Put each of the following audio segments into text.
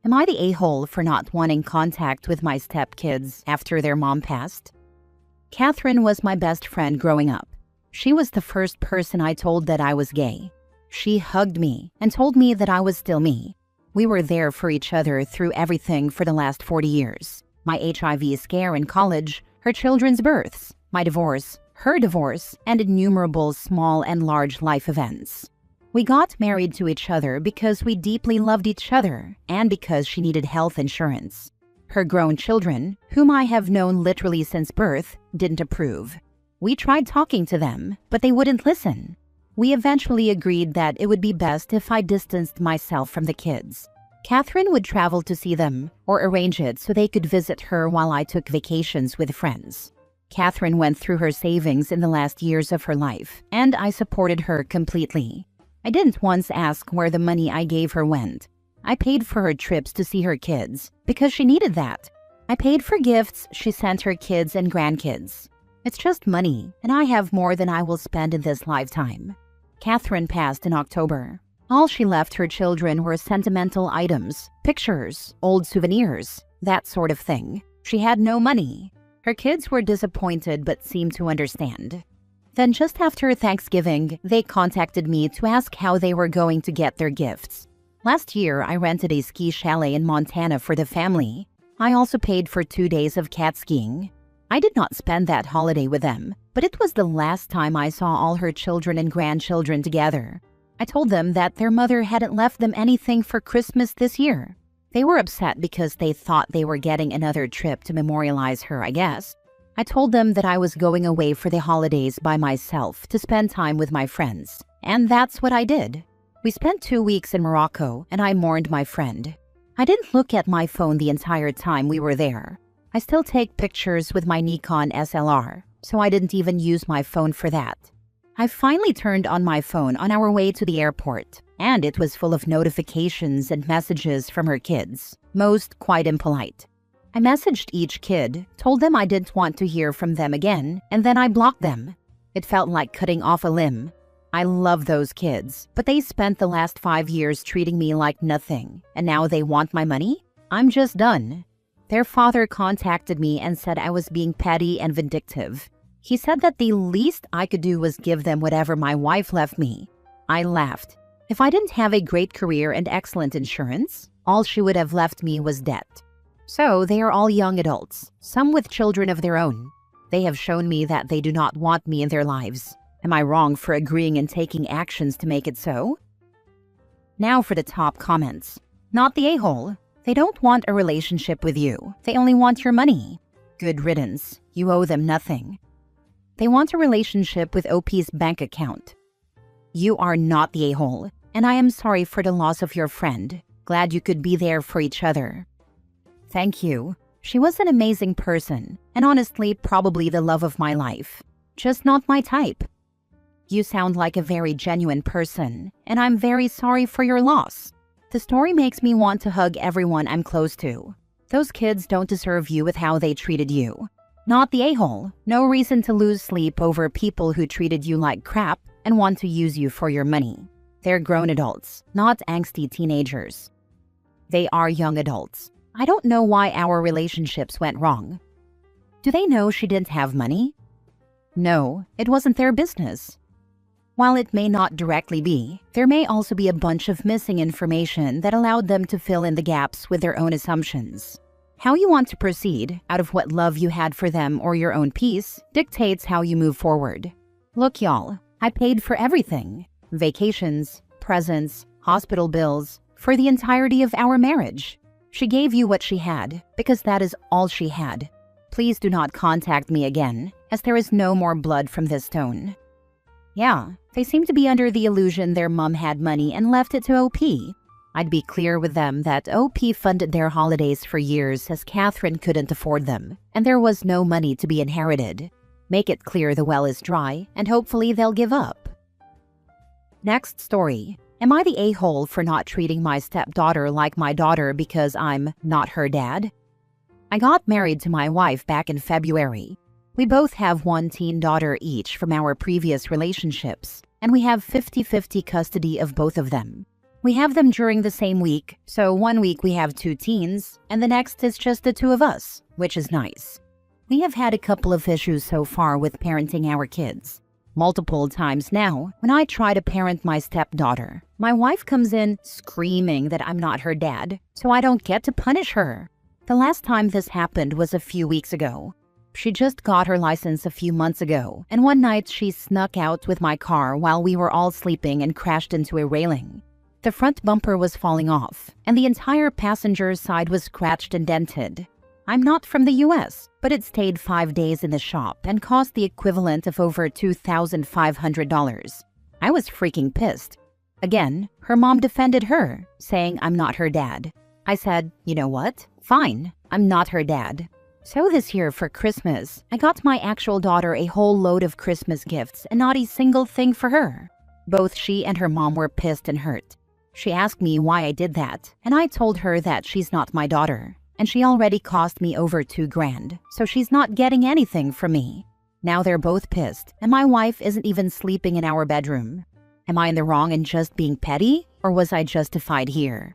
Am I the a-hole for not wanting contact with my stepkids after their mom passed? Catherine was my best friend growing up. She was the first person I told that I was gay. She hugged me and told me that I was still me. We were there for each other through everything for the last 40 years. My HIV scare in college, her children's births, my divorce, her divorce, and innumerable small and large life events. We got married to each other because we deeply loved each other and because she needed health insurance. Her grown children, whom I have known literally since birth, didn't approve. We tried talking to them, but they wouldn't listen. We eventually agreed that it would be best if I distanced myself from the kids. Catherine would travel to see them or arrange it so they could visit her while I took vacations with friends. Catherine went through her savings in the last years of her life, and I supported her completely. I didn't once ask where the money I gave her went. I paid for her trips to see her kids because she needed that. I paid for gifts she sent her kids and grandkids. It's just money, and I have more than I will spend in this lifetime. Catherine passed in October. All she left her children were sentimental items, pictures, old souvenirs, that sort of thing. She had no money. Her kids were disappointed but seemed to understand. Then just after Thanksgiving, they contacted me to ask how they were going to get their gifts. Last year, I rented a ski chalet in Montana for the family. I also paid for 2 days of cat skiing. I did not spend that holiday with them, but it was the last time I saw all her children and grandchildren together. I told them that their mother hadn't left them anything for Christmas this year. They were upset because they thought they were getting another trip to memorialize her, I guess. I told them that I was going away for the holidays by myself to spend time with my friends, and that's what I did. We spent 2 weeks in Morocco, and I mourned my friend. I didn't look at my phone the entire time we were there. I still take pictures with my Nikon SLR, so I didn't even use my phone for that. I finally turned on my phone on our way to the airport, and it was full of notifications and messages from her kids, most quite impolite. I messaged each kid, told them I didn't want to hear from them again, and then I blocked them. It felt like cutting off a limb. I love those kids, but they spent the last 5 years treating me like nothing, and now they want my money? I'm just done. Their father contacted me and said I was being petty and vindictive. He said that the least I could do was give them whatever my wife left me. I laughed. If I didn't have a great career and excellent insurance, all she would have left me was debt. So they are all young adults, some with children of their own. They have shown me that they do not want me in their lives. Am I wrong for agreeing and taking actions to make it so? Now for the top comments. Not the a-hole. They don't want a relationship with you. They only want your money. Good riddance. You owe them nothing. They want a relationship with OP's bank account. You are not the a-hole, and I am sorry for the loss of your friend. Glad you could be there for each other. Thank you. She was an amazing person, and honestly, probably the love of my life. Just not my type. You sound like a very genuine person, and I'm very sorry for your loss. The story makes me want to hug everyone I'm close to. Those kids don't deserve you with how they treated you. Not the a-hole. No reason to lose sleep over people who treated you like crap and want to use you for your money. They're grown adults, not angsty teenagers. They are young adults. I don't know why our relationships went wrong. Do they know she didn't have money? No, it wasn't their business. While it may not directly be, there may also be a bunch of missing information that allowed them to fill in the gaps with their own assumptions. How you want to proceed, out of what love you had for them or your own peace, dictates how you move forward. Look, y'all, I paid for everything. Vacations, presents, hospital bills, for the entirety of our marriage. She gave you what she had, because that is all she had. Please do not contact me again, as there is no more blood from this stone. Yeah, they seem to be under the illusion their mom had money and left it to OP. I'd be clear with them that OP funded their holidays for years as Catherine couldn't afford them, and there was no money to be inherited. Make it clear the well is dry, and hopefully they'll give up. Next story. Am I the a-hole for not treating my stepdaughter like my daughter because I'm not her dad? I got married to my wife back in February. We both have one teen daughter each from our previous relationships, and we have 50-50 custody of both of them. We have them during the same week, so one week we have 2 teens, and the next is just the 2 of us, which is nice. We have had a couple of issues so far with parenting our kids. Multiple times now, when I try to parent my stepdaughter, my wife comes in screaming that I'm not her dad, so I don't get to punish her. The last time this happened was a few weeks ago. She just got her license a few months ago, and one night she snuck out with my car while we were all sleeping and crashed into a railing. The front bumper was falling off, and the entire passenger's side was scratched and dented. I'm not from the US, but it stayed 5 days in the shop and cost the equivalent of over $2,500. I was freaking pissed. Again, her mom defended her, saying I'm not her dad. I said, you know what? Fine, I'm not her dad. So this year for Christmas, I got my actual daughter a whole load of Christmas gifts and not a single thing for her. Both she and her mom were pissed and hurt. She asked me why I did that, and I told her that she's not my daughter. And she already cost me over $2,000, so she's not getting anything from me. Now they're both pissed, and my wife isn't even sleeping in our bedroom. Am I in the wrong in just being petty, or was I justified here?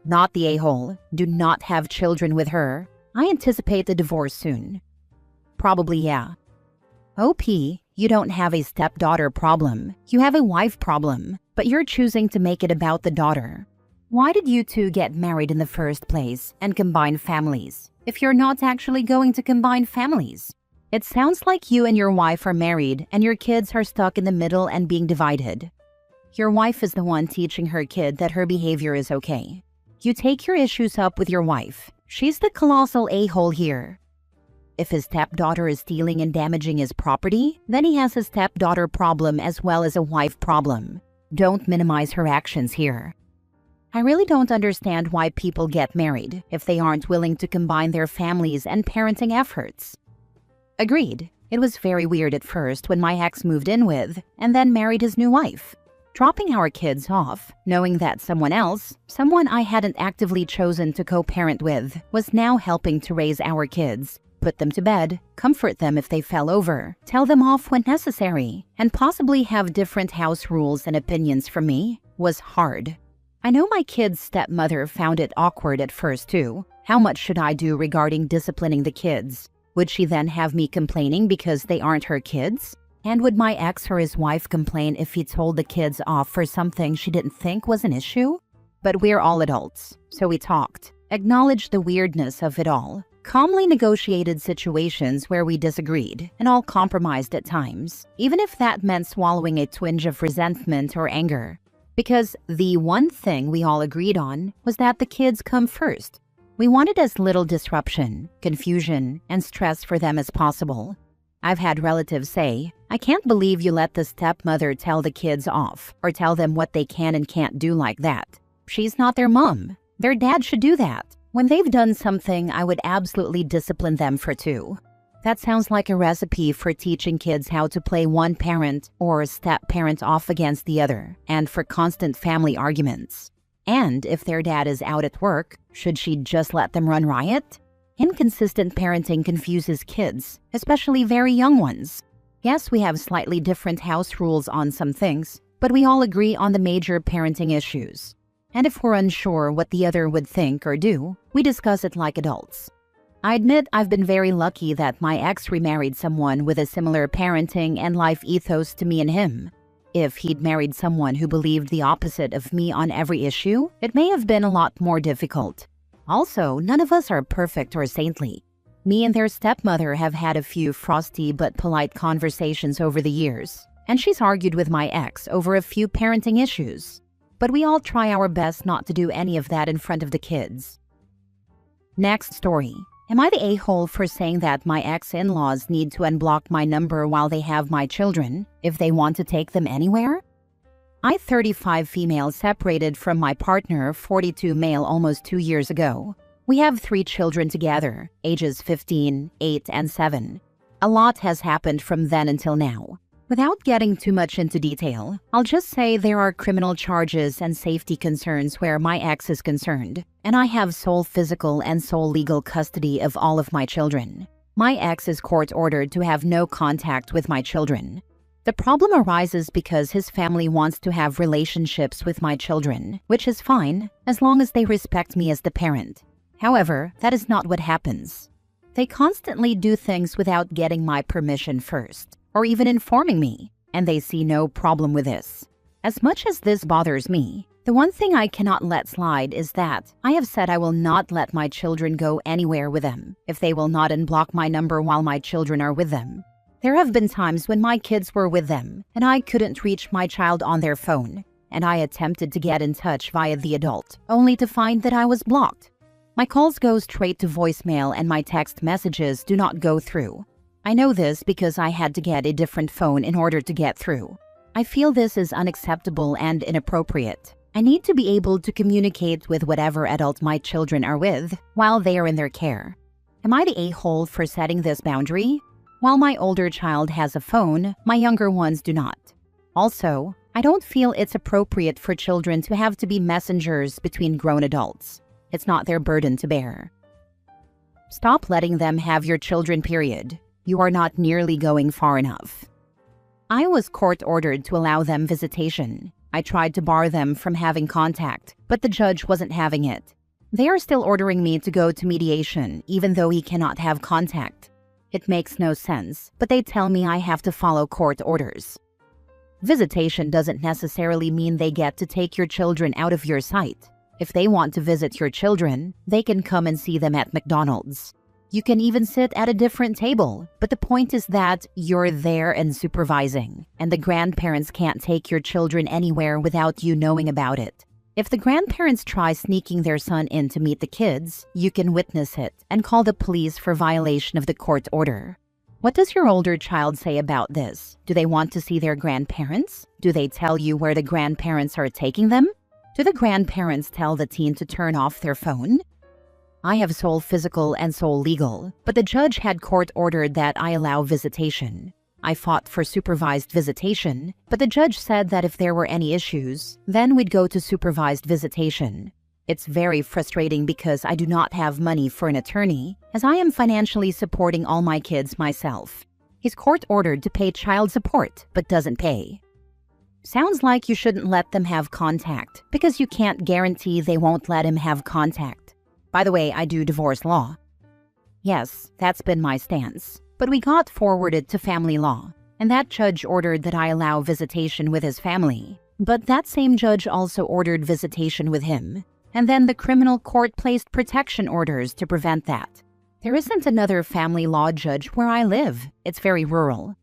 Not the a-hole. Do not have children with her. I anticipate the divorce soon. Probably yeah. OP, you don't have a stepdaughter problem. You have a wife problem, but you're choosing to make it about the daughter. Why did you two get married in the first place and combine families, if you're not actually going to combine families? It sounds like you and your wife are married and your kids are stuck in the middle and being divided. Your wife is the one teaching her kid that her behavior is okay. You take your issues up with your wife. She's the colossal a-hole here. If his stepdaughter is stealing and damaging his property, then he has a stepdaughter problem as well as a wife problem. Don't minimize her actions here. I really don't understand why people get married if they aren't willing to combine their families and parenting efforts. Agreed. It was very weird at first when my ex moved in with and then married his new wife. Dropping our kids off, knowing that someone else, someone I hadn't actively chosen to co-parent with, was now helping to raise our kids, put them to bed, comfort them if they fell over, tell them off when necessary, and possibly have different house rules and opinions from me, was hard. I know my kid's stepmother found it awkward at first too. How much should I do regarding disciplining the kids? Would she then have me complaining because they aren't her kids? And would my ex or his wife complain if he told the kids off for something she didn't think was an issue? But we're all adults, so we talked, acknowledged the weirdness of it all, calmly negotiated situations where we disagreed, and all compromised at times, even if that meant swallowing a twinge of resentment or anger. Because the one thing we all agreed on was that the kids come first. We wanted as little disruption, confusion, and stress for them as possible. I've had relatives say, I can't believe you let the stepmother tell the kids off or tell them what they can and can't do like that. She's not their mom. Their dad should do that. When they've done something, I would absolutely discipline them for too. That sounds like a recipe for teaching kids how to play one parent or step-parent off against the other, and for constant family arguments. And if their dad is out at work, should she just let them run riot? Inconsistent parenting confuses kids, especially very young ones. Yes, we have slightly different house rules on some things, but we all agree on the major parenting issues. And if we're unsure what the other would think or do, we discuss it like adults. I admit I've been very lucky that my ex remarried someone with a similar parenting and life ethos to me and him. If he'd married someone who believed the opposite of me on every issue, it may have been a lot more difficult. Also, none of us are perfect or saintly. Me and their stepmother have had a few frosty but polite conversations over the years, and she's argued with my ex over a few parenting issues. But we all try our best not to do any of that in front of the kids. Next story. Am I the a-hole for saying that my ex-in-laws need to unblock my number while they have my children if they want to take them anywhere? I, 35 female, separated from my partner, 42 male, almost 2 years ago. We have 3 children together, ages 15, 8, and 7. A lot has happened from then until now. Without getting too much into detail, I'll just say there are criminal charges and safety concerns where my ex is concerned, and I have sole physical and sole legal custody of all of my children. My ex is court-ordered to have no contact with my children. The problem arises because his family wants to have relationships with my children, which is fine as long as they respect me as the parent. However, that is not what happens. They constantly do things without getting my permission first, or even informing me, and they see no problem with this. As much as this bothers me, the one thing I cannot let slide is that I have said I will not let my children go anywhere with them if they will not unblock my number while my children are with them. There have been times when my kids were with them and I couldn't reach my child on their phone, and I attempted to get in touch via the adult, only to find that I was blocked. My calls go straight to voicemail and my text messages do not go through. I know this because I had to get a different phone in order to get through. I feel this is unacceptable and inappropriate. I need to be able to communicate with whatever adult my children are with while they are in their care. Am I the a-hole for setting this boundary? While my older child has a phone, my younger ones do not. Also, I don't feel it's appropriate for children to have to be messengers between grown adults. It's not their burden to bear. Stop letting them have your children, period. You are not nearly going far enough. I was court-ordered to allow them visitation. I tried to bar them from having contact, but the judge wasn't having it. They are still ordering me to go to mediation, even though he cannot have contact. It makes no sense, but they tell me I have to follow court orders. Visitation doesn't necessarily mean they get to take your children out of your sight. If they want to visit your children, they can come and see them at McDonald's. You can even sit at a different table, but the point is that you're there and supervising, and the grandparents can't take your children anywhere without you knowing about it. If the grandparents try sneaking their son in to meet the kids, you can witness it and call the police for violation of the court order. What does your older child say about this? Do they want to see their grandparents? Do they tell you where the grandparents are taking them? Do the grandparents tell the teen to turn off their phone? I have sole physical and sole legal, but the judge had court ordered that I allow visitation. I fought for supervised visitation, but the judge said that if there were any issues, then we'd go to supervised visitation. It's very frustrating because I do not have money for an attorney, as I am financially supporting all my kids myself. He's court-ordered to pay child support, but doesn't pay. Sounds like you shouldn't let them have contact, because you can't guarantee they won't let him have contact. By the way, I do divorce law. Yes, that's been my stance. But we got forwarded to family law, and that judge ordered that I allow visitation with his family. But that same judge also ordered visitation with him, and then the criminal court placed protection orders to prevent that. There isn't another family law judge where I live. It's very rural.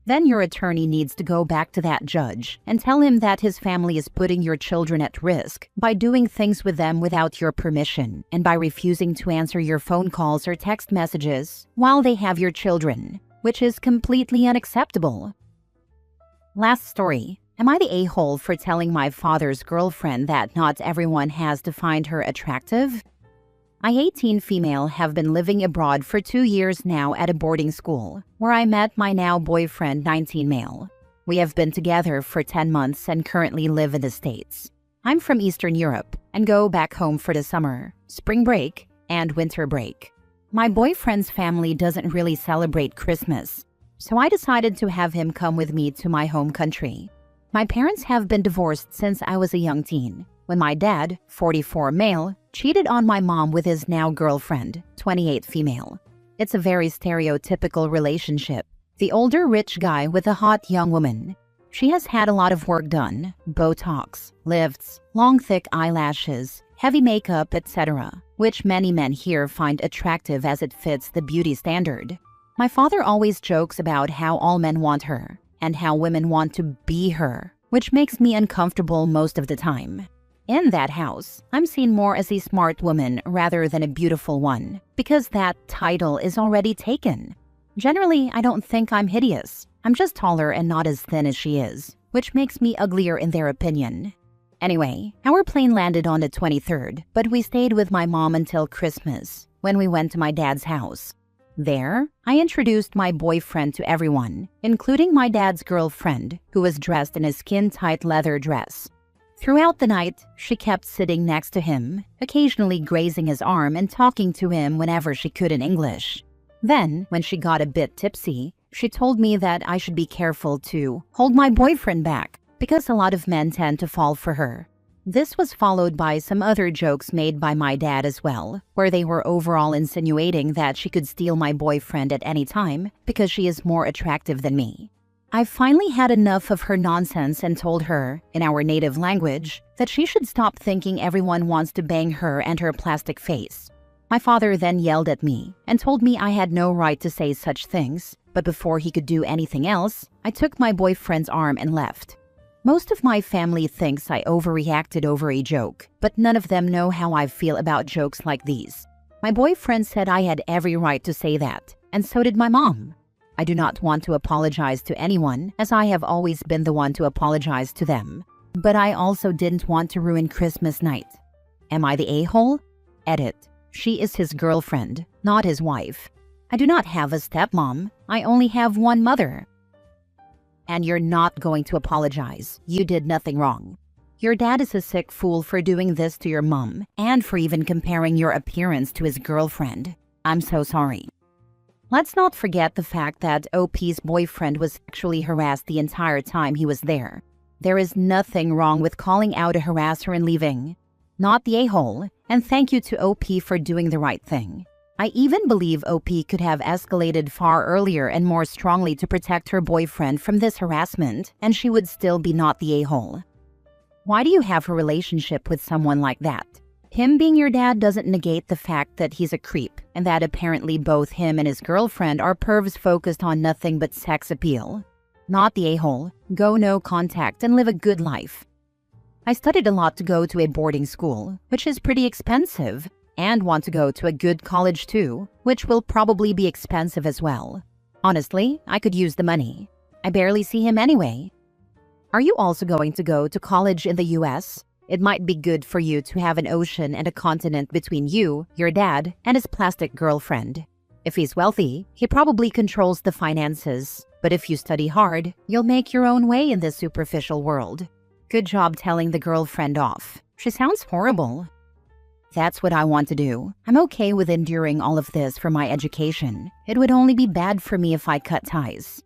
Then your attorney needs to go back to that judge and tell him that his family is putting your children at risk by doing things with them without your permission and by refusing to answer your phone calls or text messages while they have your children, which is completely unacceptable. Last story. Am I the a-hole for telling my father's girlfriend that not everyone has to find her attractive? I, 18 female, have been living abroad for 2 years now at a boarding school, where I met my now boyfriend, 19 male. We have been together for 10 months and currently live in the States. I'm from Eastern Europe and go back home for the summer, spring break, and winter break. My boyfriend's family doesn't really celebrate Christmas, so I decided to have him come with me to my home country. My parents have been divorced since I was a young teen, when my dad, 44 male, cheated on my mom with his now girlfriend, 28 female. It's a very stereotypical relationship. The older rich guy with a hot young woman. She has had a lot of work done, Botox, lifts, long thick eyelashes, heavy makeup, etc., which many men here find attractive as it fits the beauty standard. My father always jokes about how all men want her, and how women want to be her, which makes me uncomfortable most of the time. In that house, I'm seen more as a smart woman rather than a beautiful one, because that title is already taken. Generally, I don't think I'm hideous. I'm just taller and not as thin as she is, which makes me uglier in their opinion. Anyway, our plane landed on the 23rd, but we stayed with my mom until Christmas, when we went to my dad's house. There, I introduced my boyfriend to everyone, including my dad's girlfriend, who was dressed in a skin-tight leather dress. Throughout the night, she kept sitting next to him, occasionally grazing his arm and talking to him whenever she could in English. Then, when she got a bit tipsy, She told me that I should be careful to hold my boyfriend back because a lot of men tend to fall for her. This was followed by some other jokes made by my dad as well, where they were overall insinuating that she could steal my boyfriend at any time because she is more attractive than me. I finally had enough of her nonsense and told her, in our native language, that she should stop thinking everyone wants to bang her and her plastic face. My father then yelled at me and told me I had no right to say such things, but before he could do anything else, I took my boyfriend's arm and left. Most of my family thinks I overreacted over a joke, but none of them know how I feel about jokes like these. My boyfriend said I had every right to say that, and so did my mom. I do not want to apologize to anyone, as I have always been the one to apologize to them. But I also didn't want to ruin Christmas night. Am I the a-hole? Edit. She is his girlfriend, not his wife. I do not have a stepmom. I only have one mother. And you're not going to apologize. You did nothing wrong. Your dad is a sick fool for doing this to your mom and for even comparing your appearance to his girlfriend. I'm so sorry. Let's not forget the fact that OP's boyfriend was sexually harassed the entire time he was there. There is nothing wrong with calling out a harasser and leaving. Not the a-hole, and thank you to OP for doing the right thing. I even believe OP could have escalated far earlier and more strongly to protect her boyfriend from this harassment, and she would still be not the a-hole. Why do you have a relationship with someone like that? Him being your dad doesn't negate the fact that he's a creep, and that apparently both him and his girlfriend are pervs focused on nothing but sex appeal. Not the a-hole. Go no contact and live a good life. I studied a lot to go to a boarding school, which is pretty expensive, and want to go to a good college too, which will probably be expensive as well. Honestly, I could use the money. I barely see him anyway. Are you also going to go to college in the US? It might be good for you to have an ocean and a continent between you, your dad, and his plastic girlfriend. If he's wealthy, he probably controls the finances. But if you study hard, you'll make your own way in this superficial world. Good job telling the girlfriend off. She sounds horrible. That's what I want to do. I'm okay with enduring all of this for my education. It would only be bad for me if I cut ties.